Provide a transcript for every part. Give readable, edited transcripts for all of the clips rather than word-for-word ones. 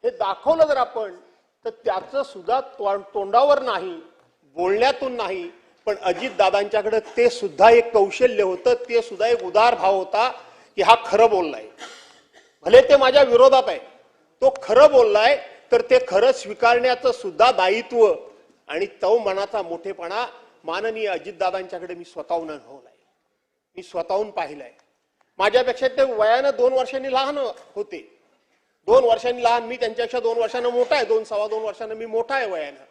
हे दाखवलं जर आपण तर त्याचं सुद्धा तोंडावर नाही, बोलण्यातून नाही, पण अजितदादांच्याकडे ते सुद्धा एक कौशल्य होतं, ते सुद्धा एक उदार भाव होता की हा खरं बोललाय. भले ते माझ्या विरोधात आहे, तो खरं बोललाय तर ते खरं स्वीकारण्याचं सुद्धा दायित्व आणि तो मनाचा मोठेपणा माननीय अजितदादांच्याकडे मी स्वतःहून अनुभवलाय, मी स्वतःहून पाहिलाय. माझ्यापेक्षा ते वयानं 2 वर्षांनी लहान होते, 2 वर्षांनी लहान, मी त्यांच्यापेक्षा 2 वर्षांना मोठा आहे, 2-2.25 वर्षांना मी मोठा आहे वयानं.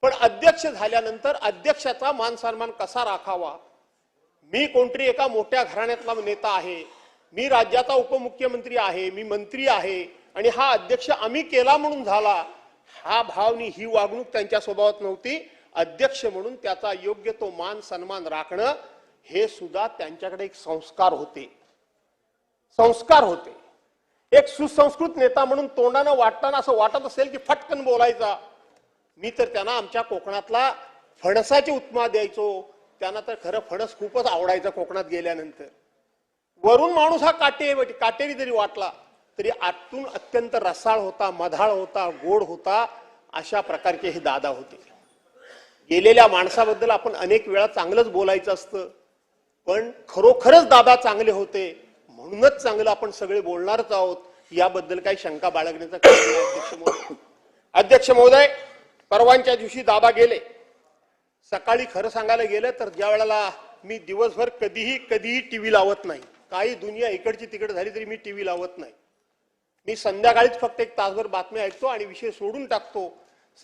पण अध्यक्ष झाल्यानंतर अध्यक्षाचा मान सन्मान कसा राखावा, मी कोणतरी एका मोठ्या घराण्यातला नेता आहे, मी राज्याचा उपमुख्यमंत्री आहे, मी मंत्री आहे आणि हा अध्यक्ष आम्ही केला म्हणून झाला, हा भावनी ही वागणूक त्यांच्या स्वभावात नव्हती. अध्यक्ष म्हणून त्याचा योग्य तो मान सन्मान राखणं हे सुद्धा त्यांच्याकडे एक संस्कार होते, संस्कार होते. एक सुसंस्कृत नेता म्हणून तोंडानं वाटताना असं वाटत असेल की फटकन बोलायचा. मी तर त्यांना आमच्या कोकणातला फणसाची उपमा द्यायचो, त्यांना तर खरं फणस खूपच आवडायचं कोकणात गेल्यानंतर. वरून माणूस हा काटेरी जरी वाटला तरी आतून अत्यंत रसाळ होता, मधाळ होता, गोड होता. अशा प्रकारचे हे दादा होते. गेलेल्या माणसाबद्दल आपण अनेक वेळा चांगलंच बोलायचं असतं, पण खरोखरच दादा चांगले होते म्हणूनच चांगलं आपण सगळे बोलणारच आहोत, याबद्दल काही शंका बाळगण्याचं कारण नाही. अध्यक्ष महोदय, अध्यक्ष महोदय, परवांच्या दिवशी दादा गेले. सकाळी खरं सांगायला गेलं तर ज्या वेळेला मी दिवसभर कधीही टीव्ही लावत नाही, काही दुनिया इकडची तिकडे झाली तरी मी टीव्ही लावत नाही. मी संध्याकाळीच फक्त 1 तासभर बातम्या ऐकतो आणि विषय सोडून टाकतो.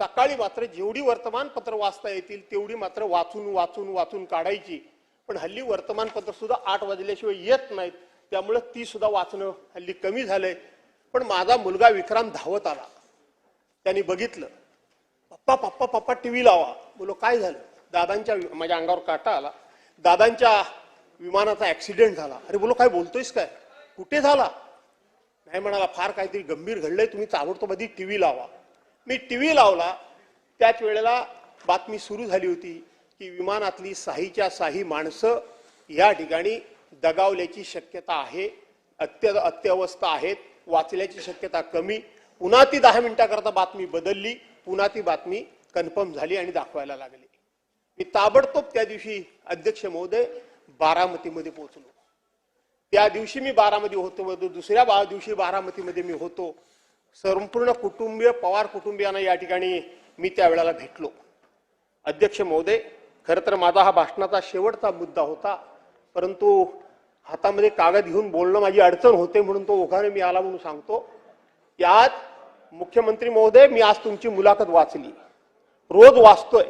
सकाळी मात्र जेवढी वर्तमानपत्र वाचता येतील तेवढी मात्र वाचून काढायची. पण हल्ली वर्तमानपत्र सुद्धा 8 वाजल्याशिवाय येत नाहीत, त्यामुळे ती सुद्धा वाचणं हल्ली कमी झालंय. पण माझा मुलगा विक्रांत धावत आला, त्यांनी बघितलं, पप्पा टीव्ही लावा. बोलो काय झालं? दादांच्या, माझ्या अंगावर काटा आला, दादांच्या विमानाचा ऍक्सिडेंट झाला. अरे बोलो काय बोलतोयस काय, कुठे झाला? नाही म्हणाला, फार काहीतरी गंभीर घडलंय, तुम्ही ताबडतोब टीव्ही लावा. मी टीव्ही लावला. त्याच वेळेला बातमी सुरू झाली होती की विमानातली साहीच्या साही माणसं या ठिकाणी दगावल्याची शक्यता आहे, अत्यवस्था आहेत, वाचल्याची शक्यता कमी. पुन्हा ती 10 मिनिटाकरता बातमी बदलली, पुन्हा ती बातमी कन्फर्म झाली आणि दाखवायला लागली. मी ताबडतोब त्या दिवशी अध्यक्ष महोदय बारामतीमध्ये पोहोचलो. त्या दिवशी मी बारामती होतो, दुसऱ्या दिवशी बारामतीमध्ये मी होतो. संपूर्ण कुटुंबीय, पवार कुटुंबियांना या ठिकाणी मी त्यावेळेला भेटलो. अध्यक्ष महोदय, खरं तर माझा हा भाषणाचा शेवटचा मुद्दा होता, परंतु हातामध्ये कागद घेऊन बोलणं माझी अडचण होते म्हणून तो ओघाने मी आला म्हणून सांगतो. यात मुख्यमंत्री महोदय, मी आज तुमची मुलाखत वाचली, रोज वाचतोय.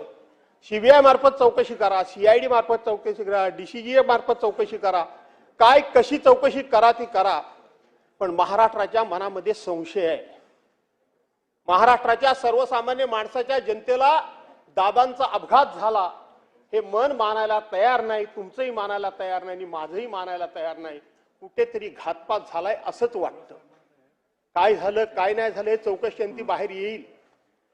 सीबीआय मार्फत चौकशी करा, सीआयडी मार्फत चौकशी करा, डीसीजीए मार्फत चौकशी करा, काय कशी चौकशी करा ती करा, पण महाराष्ट्राच्या मनामध्ये संशय आहे. महाराष्ट्राच्या सर्वसामान्य माणसाच्या जनतेला दादांचा अपघात झाला हे मन मानायला तयार नाही, तुमचंही मानायला तयार नाही आणि माझंही मानायला तयार नाही. कुठेतरी घातपात झालाय असंच वाटतं. काय झालं काय नाही झालं हे चौकशी अंती बाहेर येईल.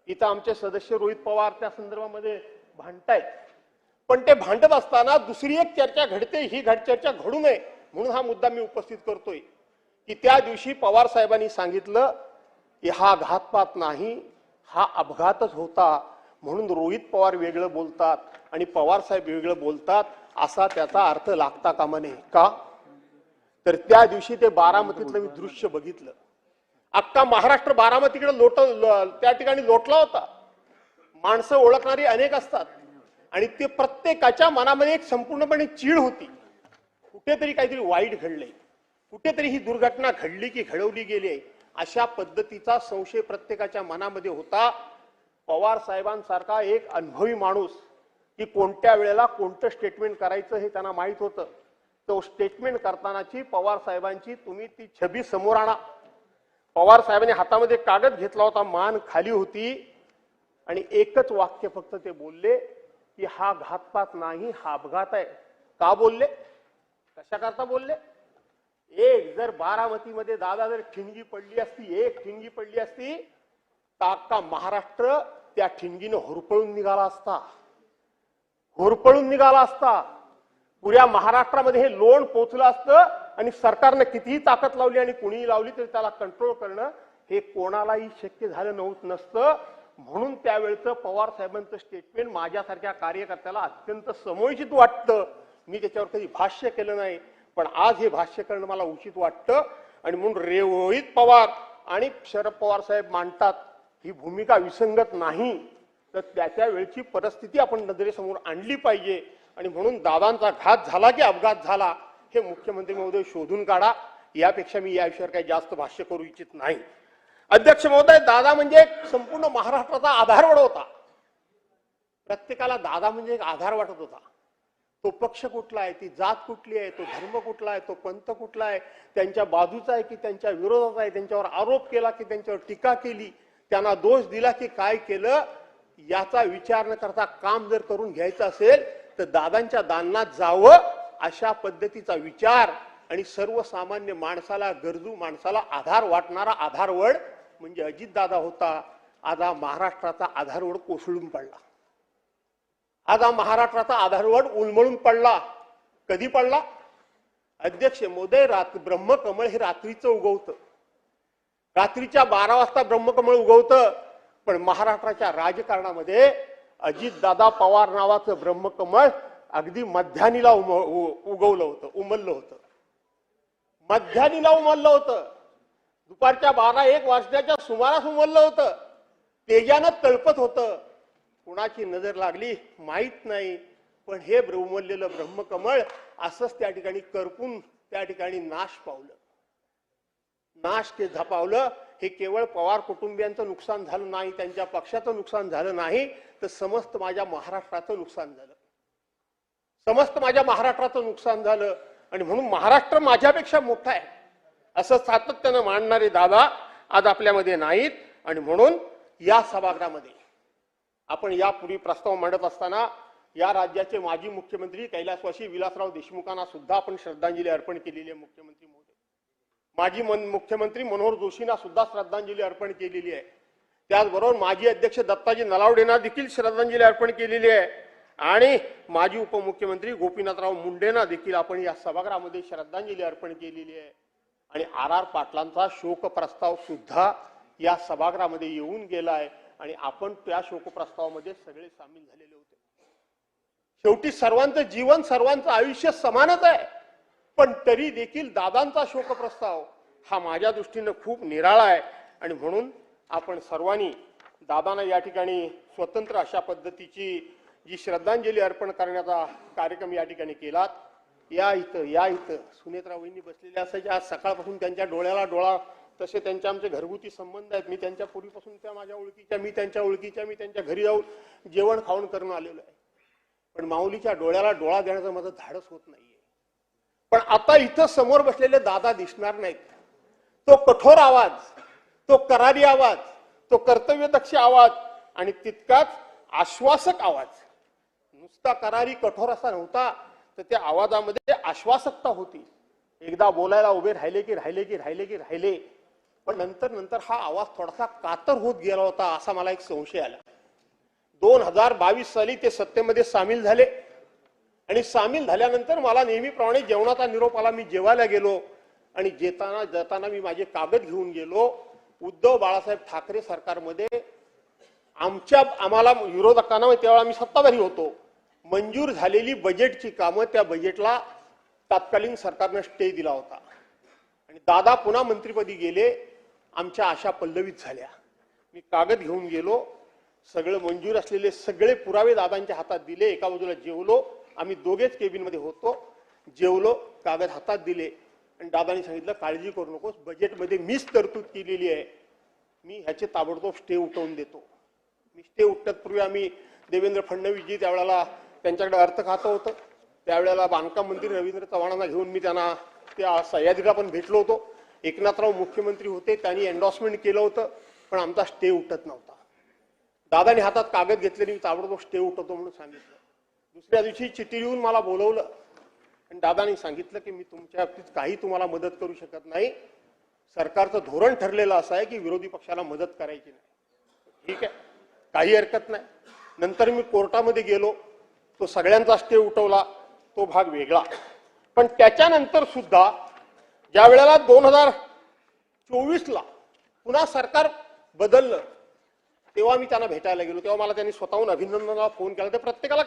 इथं आमचे सदस्य रोहित पवार त्या संदर्भामध्ये भांडतायत, पण ते भांडत असताना दुसरी एक चर्चा घडते, ही चर्चा घडू नये म्हणून हा मुद्दा मी उपस्थित करतोय की त्या दिवशी पवार साहेबांनी सांगितलं की हा घातपात नाही, हा अपघातच होता, म्हणून रोहित पवार वेगळं बोलतात आणि पवार साहेब वेगळं बोलतात असा त्याचा अर्थ लागता कामा नये. का तर त्या दिवशी ते बारामतीतलं मी दृश्य बघितलं. अख्खा महाराष्ट्र बारामतीकडे त्या ठिकाणी लोटला होता. माणसं ओळखणारी अनेक असतात आणि ते प्रत्येकाच्या मनामध्ये एक संपूर्णपणे चीड होती. कुठेतरी काहीतरी वाईट घडलंय, कुठेतरी ही दुर्घटना घडली की घडवली गेली अशा पद्धतीचा संशय प्रत्येकाच्या मनामध्ये होता. पवार साहेबांसारखा एक अनुभवी माणूस की कोणत्या वेळेला कोणतं स्टेटमेंट करायचं हे त्यांना माहित होतं. तो स्टेटमेंट करतानाची पवार साहेबांची तुम्ही ती छबी समोर आणा. पवार साहेबांनी हातामध्ये कागद घेतला होता, मान खाली होती आणि एकच वाक्य फक्त ते बोलले की हा घातपात नाही, हा अपघात आहे. का बोलले, कशा करता बोलले? एक जर बारामतीमध्ये दादा जर ठिणगी पडली असती, एक ठिणगी पडली असती तर अख्खा महाराष्ट्र त्या ठिणगीनं होरपळून निघाला असता, होरपळून निघाला असता. पुऱ्या महाराष्ट्रामध्ये हे लोण पोचलं असतं आणि सरकारने कितीही ताकद लावली आणि कुणीही लावली तरी त्याला कंट्रोल करणं हे कोणालाही शक्य झालं नसतं. म्हणून त्यावेळचं पवार साहेबांचं स्टेटमेंट माझ्यासारख्या कार्यकर्त्याला अत्यंत समयोचित वाटतं. मी त्याच्यावर कधी भाष्य केलं नाही, पण आज हे भाष्य करणं मला उचित वाटतं. आणि म्हणून रोहित पवार आणि शरद पवार साहेब मांडतात ही भूमिका विसंगत नाही, तर त्या वेळची परिस्थिती आपण नजरेसमोर आणली पाहिजे. आणि म्हणून दादांचा घात झाला की अपघात झाला हे मुख्यमंत्री महोदय शोधून काढा. यापेक्षा मी या विषयावर काही जास्त भाष्य करू इच्छित नाही. अध्यक्ष महोदय, दादा म्हणजे संपूर्ण महाराष्ट्राचा आधारवड होता. प्रत्येकाला दादा म्हणजे एक आधार वाटत होता. तो पक्ष कुठला आहे, ती जात कुठली आहे, तो धर्म कुठला आहे, तो पंथ कुठला आहे, त्यांच्या बाजूचा आहे की त्यांच्या विरोधात आहे, त्यांच्यावर आरोप केला की त्यांच्यावर टीका केली, त्यांना दोष दिला की काय केलं, याचा विचार न करता काम जर करून घ्यायचं असेल तर दादांच्या दालनात जावं. अशा पद्धतीचा विचार आणि सर्वसामान्य माणसाला, गरजू माणसाला आधार वाटणारा आधारवड म्हणजे अजितदादा होता. आज हा महाराष्ट्राचा आधारवड कोसळून पडला. आज हा महाराष्ट्राचा आधारवड उलमळून पडला. कधी पडला? अध्यक्ष महोदय, ब्रह्मकमळ हे रात्रीचं उगवतं. रात्रीच्या 12 वाजता ब्रह्मकमळ उगवतं. पण महाराष्ट्राच्या राजकारणामध्ये अजितदादा पवार नावाचं ब्रह्मकमळ अगदी मध्यानीला उगवलं होतं, उमललं होतं. मध्यानीला उमललं होतं. दुपारच्या 12-1 वाजण्याच्या सुमारास उमललं होतं. तेजानं तळपत होतं. कुणाची नजर लागली माहित नाही, पण हे उमललेलं ब्रह्मकमळ असंच त्या ठिकाणी करपून त्या ठिकाणी नाश पावलं. नाश के झपावलं. हे केवळ पवार कुटुंबियांचं नुकसान झालं नाही, त्यांच्या पक्षाचं नुकसान झालं नाही, तर समस्त माझ्या महाराष्ट्राचं नुकसान झालं. समस्त माझ्या महाराष्ट्राचं नुकसान झालं. आणि म्हणून महाराष्ट्र माझ्यापेक्षा मोठा आहे असं सातत्यानं मांडणारे दादा आज आपल्यामध्ये नाहीत. आणि म्हणून या सभागृहामध्ये आपण यापूर्वी प्रस्ताव मांडत असताना या राज्याचे माजी मुख्यमंत्री कैलासवासी विलासराव देशमुखांना सुद्धा आपण श्रद्धांजली अर्पण केलेली आहे. मुख्यमंत्री महोदय, माजी मुख्यमंत्री मनोहर जोशींना सुद्धा श्रद्धांजली अर्पण केलेली आहे. त्याचबरोबर माजी अध्यक्ष दत्ताजी नलावडेंना देखील श्रद्धांजली अर्पण केलेली आहे. आणि माजी उपमुख्यमंत्री गोपीनाथराव मुंडेंना देखील आपण या सभागृहामध्ये श्रद्धांजली अर्पण केलेली आहे. आणि आर पाटलांचा शोक प्रस्ताव सुद्धा या सभागृहामध्ये येऊन गेलाय आणि आपण त्या शोक प्रस्तावामध्ये सगळे सामील झालेले होते. शेवटी सर्वांचं जीवन, सर्वांचं आयुष्य समानच आहे, पण तरी देखील दादांचा शोक प्रस्ताव हा माझ्या दृष्टीने खूप निराळा आहे. आणि म्हणून आपण सर्वांनी दादांना या ठिकाणी स्वतंत्र अशा पद्धतीची जी श्रद्धांजली अर्पण करण्याचा कार्यक्रम या ठिकाणी केलात. या इथं सुनेत्रा वहिनी बसलेल्या असायच्या. आज सकाळपासून त्यांच्या डोळ्याला डोळा, तसे त्यांचे आमचे घरगुती संबंध आहेत. मी त्यांच्या पूर्वीपासून त्या माझ्या ओळखीच्या, मी त्यांच्या ओळखीच्या, मी त्यांच्या घरी जाऊन जेवण खाऊन करून आलेलो आहे. पण माऊलीच्या डोळ्याला डोळा देण्याचं माझं धाडस होत नाहीये. पण आता इथं समोर बसलेले दादा दिसणार नाहीत. तो कठोर आवाज, तो करारी आवाज, तो कर्तव्यदक्ष आवाज आणि तितकाच आश्वासक आवाज, नुसता करारी कठोर असा नव्हता, तर त्या आवाजामध्ये आश्वासकता होती. एकदा बोलायला उभे राहिले, पण नंतर हा आवाज थोडासा कातर होत गेला होता असा मला एक संशय आला. 2022 साली ते सत्तेमध्ये सामील झाले आणि सामील झाल्यानंतर मला नेहमीप्रमाणे जेवणाचा निरोप आला. मी जेवायला गेलो आणि जाताना मी माझे कागद घेऊन गेलो. उद्धव बाळासाहेब ठाकरे सरकारमध्ये आम्हाला विरोधकांना, त्यावेळेला आम्ही सत्ताधारी होतो, मंजूर झालेली बजेटची कामं, त्या बजेटला तत्कालीन सरकारनं स्टे दिला होता. आणि दादा पुन्हा मंत्रिपदी गेले. आमच्या आशा पल्लवित झाल्या. मी कागद घेऊन गेलो, सगळं मंजूर असलेले सगळे पुरावे दादांच्या हातात दिले. एका बाजूला जेवलो, आम्ही दोघेच केबिनमध्ये होतो. जेवलो, कागद हातात दिले आणि दादांनी सांगितलं काळजी करू नकोस, बजेटमध्ये मीच तरतूद केलेली आहे, मी ह्याचे ताबडतोब स्टे उठवून देतो. मी स्टे उठण्यापूर्वी आम्ही देवेंद्र फडणवीसजी, त्यावेळेला त्यांच्याकडे अर्थ खातं होतं, त्यावेळेला बांधकाम मंत्री रवींद्र चव्हाणांना घेऊन मी त्यांना त्या सह्याद्रीला पण भेटलो होतो. एकनाथराव मुख्यमंत्री होते, त्यांनी एन्डॉर्समेंट केलं होतं, पण आमचा स्टे उठत नव्हता. दादांनी हातात कागद घेतले, मी ताबडतोब स्टे उठवतो म्हणून सांगितलं. दुसऱ्या दिवशी चिठ्ठी लिहून मला बोलवलं आणि दादांनी सांगितलं की मी तुमच्या बाबतीत काही तुम्हाला मदत करू शकत नाही. सरकारचं धोरण ठरलेलं असं आहे की विरोधी पक्षाला मदत करायची नाही. ठीक आहे, काही हरकत नाही. नंतर मी कोर्टामध्ये गेलो, तो सगळ्यांचा स्टे उठवला, तो भाग वेगळा. पण त्याच्यानंतर सुद्धा ज्या वेळेला 2024ला पुन्हा सरकार बदललं, तेव्हा मी त्यांना भेटायला गेलो, तेव्हा मला त्यांनी स्वतःहून अभिनंदनाला फोन केला. ते प्रत्येकाला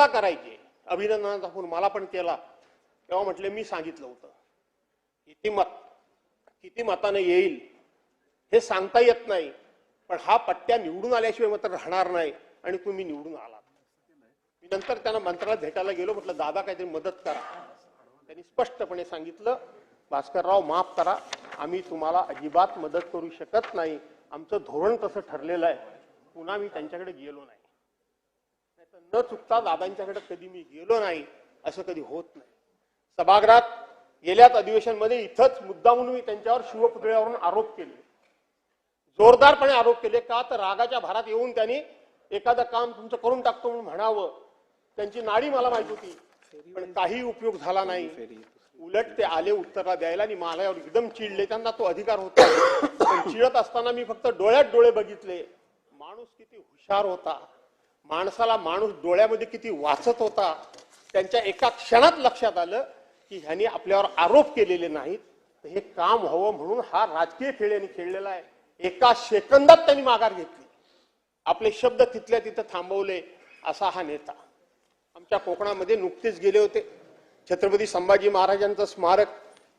करायचे अभिनंदनाचा फोन मला पण केला. तेव्हा म्हटले मी सांगितलं होतं किती मताने येईल हे सांगता येत नाही, पण हा पट्ट्या निवडून आल्याशिवाय मात्र राहणार नाही आणि तुम्ही निवडून आलात. मी नंतर त्यांना मंत्र्याला भेटायला गेलो, म्हटलं दादा काहीतरी मदत करा. त्यांनी स्पष्टपणे सांगितलं, भास्करराव माफ करा, आम्ही तुम्हाला अजिबात मदत करू शकत नाही, आमचं धोरण तसं ठरलेलं आहे. पुन्हा मी त्यांच्याकडे गेलो नाही. न चुकता दादांच्याकडे कधी मी गेलो नाही, असं कधी होत नाही. सभागृहात गेल्याच अधिवेशनमध्ये इथंच मुद्दामून मी त्यांच्यावर शिवपुतळ्यावरून आरोप केले, जोरदारपणे आरोप केले. का तर रागाच्या भारात येऊन त्यांनी एखादं काम तुमचं करून टाकतो म्हणून म्हणावं. त्यांची नाडी मला माहित होती, पण काही उपयोग झाला नाही. उलट ते आले उत्तरला द्यायला आणि माझ्यावर एकदम चिडले. त्यांना तो अधिकार होता, पण चिडत असताना मी फक्त डोळ्यात डोळे बघितले. माणूस किती हुशार होता, माणसाला माणूस डोळ्यामध्ये किती वाचत होता. त्यांच्या एका क्षणात लक्षात आलं की ह्यांनी आपल्यावर आरोप केलेले नाहीत, तर हे काम व्हावं म्हणून हा राजकीय खेळ यांनी खेळलेला आहे. एका सेकंदात त्यांनी माघार घेतली, आपले शब्द तिथल्या तिथं थांबवले. असा हा नेता. आमच्या कोकणामध्ये नुकतेच गेले होते. छत्रपती संभाजी महाराजांचं स्मारक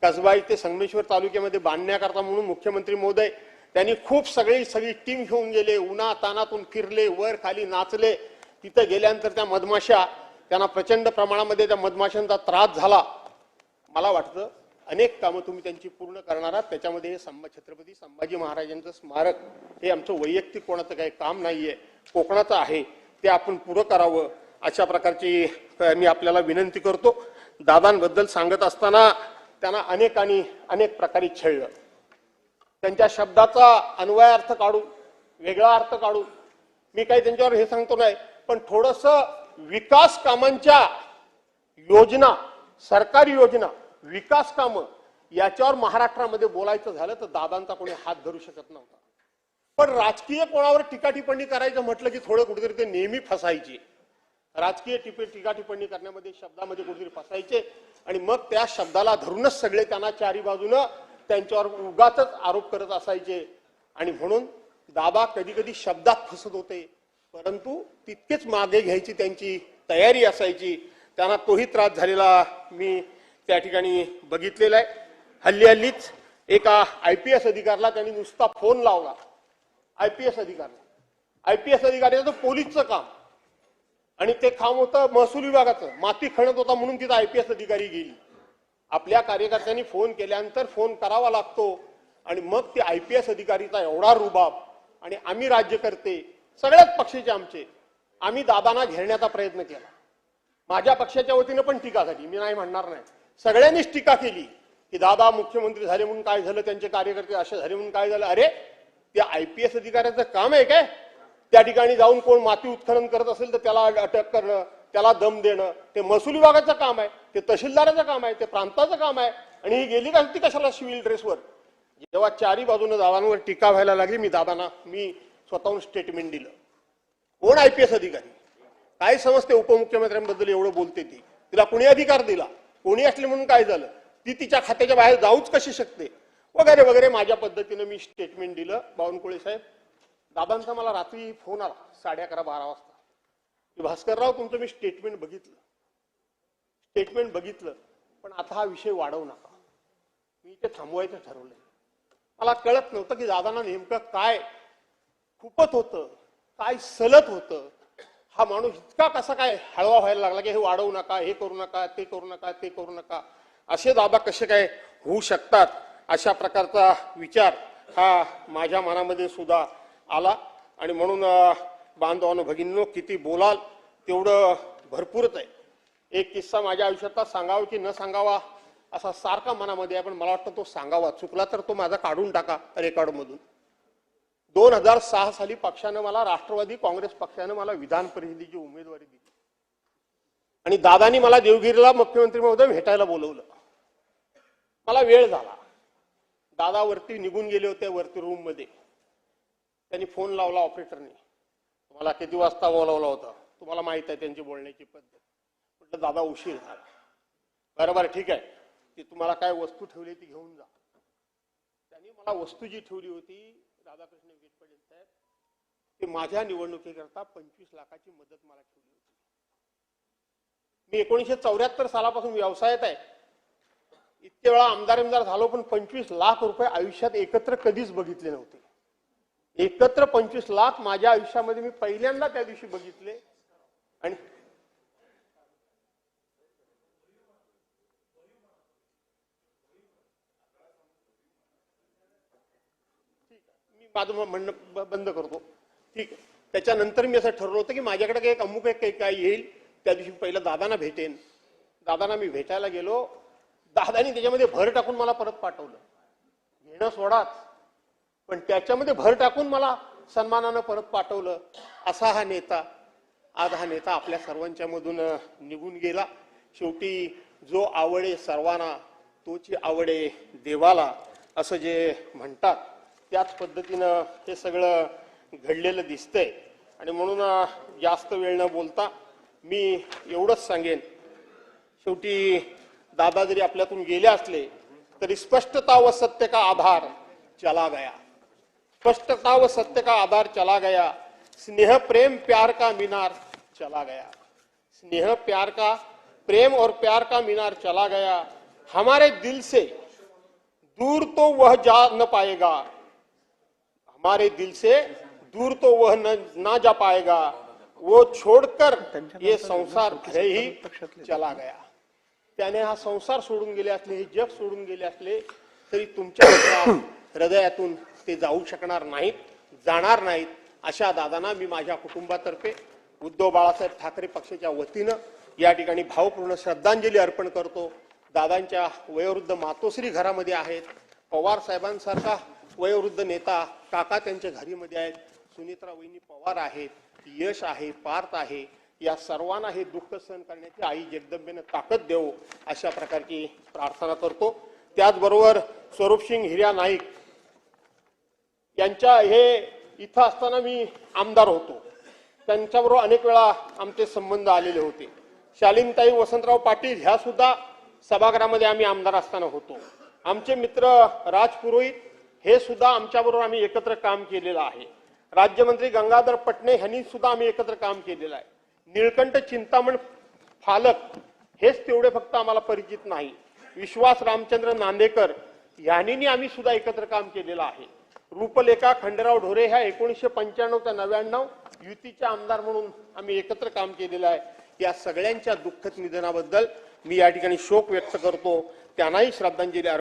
कसबा इथे संगमेश्वर तालुक्यामध्ये बांधण्याकरता म्हणून मुख्यमंत्री महोदय त्यांनी खूप सगळी टीम घेऊन गेले. उन्हा तानातून फिरले, वर खाली नाचले. तिथं गेल्यानंतर त्या मधमाशा, त्यांना प्रचंड प्रमाणामध्ये त्या मधमाशांचा त्रास झाला. मला वाटतं अनेक कामं तुम्ही त्यांची पूर्ण करणार आहात. त्याच्यामध्ये हे छत्रपती संभाजी महाराजांचं स्मारक हे आमचं वैयक्तिक कोणाचं काही काम नाहीये, कोकणाचं आहे, ते आपण पुरं करावं. अशा प्रकारची मी आपल्याला विनंती करतो. दादांबद्दल सांगत असताना त्यांना अनेक प्रकारे छळलं. त्यांच्या शब्दाचा अन्वय अर्थ काढून, वेगळा अर्थ काढून मी काही त्यांच्यावर हे सांगतो नाही, पण थोडस विकास कामांच्या योजना, सरकारी योजना, विकास कामं याच्यावर महाराष्ट्रामध्ये बोलायचं झालं तर दादांचा कोणी हात धरू शकत नव्हता. पण राजकीय कोणावर टीका टिप्पणी करायचं म्हटलं की थोडं कुठेतरी ते नेहमी फसायचे. राजकीय टीका टिप्पणी करण्यामध्ये, शब्दामध्ये कुठेतरी फसायचे आणि मग त्या शब्दाला धरूनच सगळे त्यांना चारी बाजूनं त्यांच्यावर उगाच आरोप करत असायचे. आणि म्हणून दादा कधी कधी शब्दात फसत होते, परंतु तितकेच मागे घ्यायची त्यांची तयारी असायची. त्यांना तोही त्रास झालेला मी त्या ठिकाणी बघितलेला आहे. हल्लीच एका IPS अधिकाऱ्याला त्यांनी नुसता फोन लावला. IPS अधिकाऱ्याचं पोलीसचं काम आणि ते काम होतं महसूल विभागाचं. माती खणत होता म्हणून तिथं IPS अधिकारी गेली. आपल्या कार्यकर्त्यांनी फोन केल्यानंतर फोन करावा लागतो आणि मग ते IPS अधिकारीचा एवढा रुबाब. आणि आम्ही राज्यकर्ते सगळ्याच पक्षाचे आमचे, आम्ही दादांना घेरण्याचा प्रयत्न केला. माझ्या पक्षाच्या वतीनं पण टीका झाली, मी नाही म्हणणार नाही. सगळ्यांनीच टीका केली की दादा मुख्यमंत्री झाले म्हणून काय झालं, त्यांचे कार्यकर्ते असे झाले म्हणून काय झालं. अरे त्या IPS अधिकाऱ्याचं काम आहे काय? त्या ठिकाणी जाऊन कोण माती उत्खनन करत असेल तर त्याला अटक करणं, त्याला दम देणं, ते महसूल विभागाचं काम आहे, ते तहसीलदाराचं काम आहे, ते प्रांताचं काम आहे. आणि ही गेली का ती कशाला सिव्हिल ड्रेसवर? जेव्हा चारी बाजूने दादांवर टीका व्हायला लागली, मी स्वतःहून स्टेटमेंट दिलं. कोण IPS अधिकारी? काय समजते उपमुख्यमंत्र्यांबद्दल एवढं बोलते ती? तिला कोणी अधिकार दिला? कोणी असले म्हणून काय झालं? ती तिच्या खात्याच्या बाहेर जाऊच कशी शकते? वगैरे वगैरे माझ्या पद्धतीने मी स्टेटमेंट दिलं. बावनकुळे साहेब, दादांचा मला रात्री फोन आला 11:30-12 वाजता की भास्करराव तुमचं मी स्टेटमेंट बघितलं, पण आता हा विषय वाढवू नका, मी ते थांबवायचं ठरवलंय. मला कळत नव्हतं की दादांना नेमकं काय खुपत होतं, काय सलत होतं. हा माणूस इतका कसा काय हळवा व्हायला लागला की हे वाढवू नका, हे करू नका, ते करू नका, ते करू नका. असे दादा कसे काय होऊ शकतात? अशा प्रकारचा विचार हा माझ्या मनामध्ये सुद्धा आला. आणि म्हणून बांधवांनो, भगिनींनो, किती बोलाल तेवढं भरपूरच आहे. एक किस्सा माझ्या आयुष्यातला सांगावा की न सांगावा असा सारखा मनामध्ये आहे, पण मला वाटतं तो सांगावा. चुकला तर तो माझा काढून टाका रेकॉर्डमधून. 2006 साली पक्षानं मला, राष्ट्रवादी काँग्रेस पक्षानं मला विधान परिषदेची उमेदवारी दिली आणि दादानी मला देवगिरीला मुख्यमंत्री महोदय भेटायला बोलवलं. मला वेळ झाला, दादा वरती निघून गेले होते, वरती रूम मध्ये. त्यांनी फोन लावला ऑपरेटरने, तुम्हाला किती वाजता बोलावला होता? तुम्हाला माहित आहे त्यांची बोलण्याची पद्धत. म्हटलं दादा उशीर झाला. बरोबर, ठीक आहे, ती तुम्हाला काय वस्तू ठेवली ती घेऊन जा. त्यांनी मला वस्तू जी ठेवली होती राधाकृष्ण विखे साहेब, ते माझ्या निवडणुकीकरता 25 लाखाची मदत मला ठेवली होती. मी 1974 सालापासून व्यवसायात आहे. इतके वेळा आमदार झालो, पण 25 लाख रुपये आयुष्यात एकत्र कधीच बघितले नव्हते. एकत्र 25 लाख माझ्या आयुष्यामध्ये मी पहिल्यांदा त्या दिवशी बघितले. आणि मी माझं म्हणणं बंद करतो. ठीक आहे. त्याच्यानंतर मी असं ठरवलं होतं की माझ्याकडे काही अमुक काही येईल, त्या दिवशी पहिलं दादांना भेटेन. दादांना मी भेटायला गेलो. दादानी त्याच्यामध्ये भर टाकून मला परत पाठवलं. घेणं सोडाच, पण त्याच्यामध्ये भर टाकून मला सन्मानानं परत पाठवलं. असा हा नेता, आज हा नेता आपल्या सर्वांच्या मधून निघून गेला. शेवटी जो आवडे सर्वांना तोची आवडे देवाला, असं जे म्हणतात, त्याच पद्धतीनं हे सगळं घडलेलं दिसतंय. आणि म्हणून जास्त वेळ न बोलता मी एवढंच सांगेन, शेवटी दादा जरी आपल्यातून गेले असले तरी स्पष्टता व सत्य का आधार चला गया. स्पष्टता व सत्य का आधार चला गया. स्नेह प्रेम प्यार का मीनार चला गया. स्नेह प्यार का, प्रेम और प्यार का मीनार चला गया. हमारे दिल से दूर तो वह जा न पाएगा. हमारे दिल से दूर तो वह ना जा पाएगा. वो छोड़कर ये संसार भले ही चला गया. त्याने हा संसार सोडून गेले असले, हे जग सोडून गेले असले तरी तुमच्या हृदयातून ते जाऊ शकणार नाहीत, जाणार नाहीत. अशा दादांना मी माझ्या कुटुंबातर्फे उद्धव बाळासाहेब ठाकरे पक्षाच्या वतीनं या ठिकाणी भावपूर्ण श्रद्धांजली अर्पण करतो. दादांच्या वयोवृद्ध मातोश्री घरामध्ये आहेत. पवार साहेबांसारखा वयोवृद्ध नेता काका त्यांच्या घरीमध्ये आहेत. सुनित्रा वहिनी पवार आहेत, यश आहे, पार्थ आहे. या सर्वांना हे दुःख सहन करण्याची आई जगदंबेनं ताकद देवो, अशा प्रकारची प्रार्थना करतो. त्याचबरोबर स्वरूपसिंग हिर्या नाईक यांच्या हे इथं असताना मी आमदार होतो. त्यांच्याबरोबर अनेक वेळा आमचे संबंध आलेले होते. शालीनताई वसंतराव पाटील ह्या सुद्धा सभागृहामध्ये आम्ही आमदार असताना होतो. आमचे मित्र राज पुरोहित हे सुद्धा आमच्याबरोबर आम्ही एकत्र काम केलेलं आहे. राज्यमंत्री गंगाधर पटणे यांनी सुद्धा आम्ही एकत्र काम केलेलं आहे. निळकंठ चिंतामण फालक हेच तेवढे फक्त आम्हाला परिचित नाही. विश्वास रामचंद्र नांदेकर यांनी आम्ही सुद्धा एकत्र काम केलेलं आहे. रूपलेखा खंडेराव ढोरे ह्या 1995 ते 99 युतीच्या आमदार म्हणून आम्ही एकत्र काम केलेलं आहे. या सगळ्यांच्या दुःखद निधनाबद्दल मी या ठिकाणी शोक व्यक्त करतो. त्यांनाही श्रद्धांजली